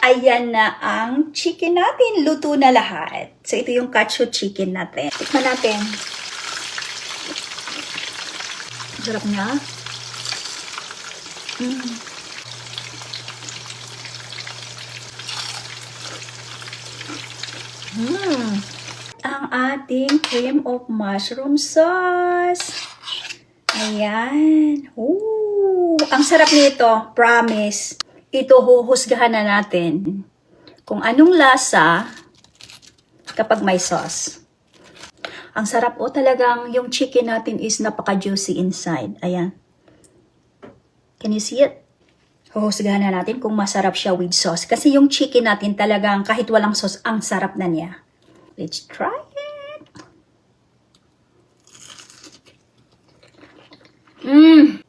Ayan na ang chicken natin. Luto na lahat. So, ito yung katsu chicken natin. Tikman natin. Sarap niya. Ang ating cream of mushroom sauce. Ayan. Ooh, ang sarap nito. Promise. Ito huhusgahan na natin kung anong lasa kapag may sauce. Ang sarap talagang yung chicken natin is napaka-juicy inside. Ayan. Can you see it? Huhusgahan na natin kung masarap siya with sauce. Kasi yung chicken natin talagang kahit walang sauce, ang sarap na niya. Let's try it.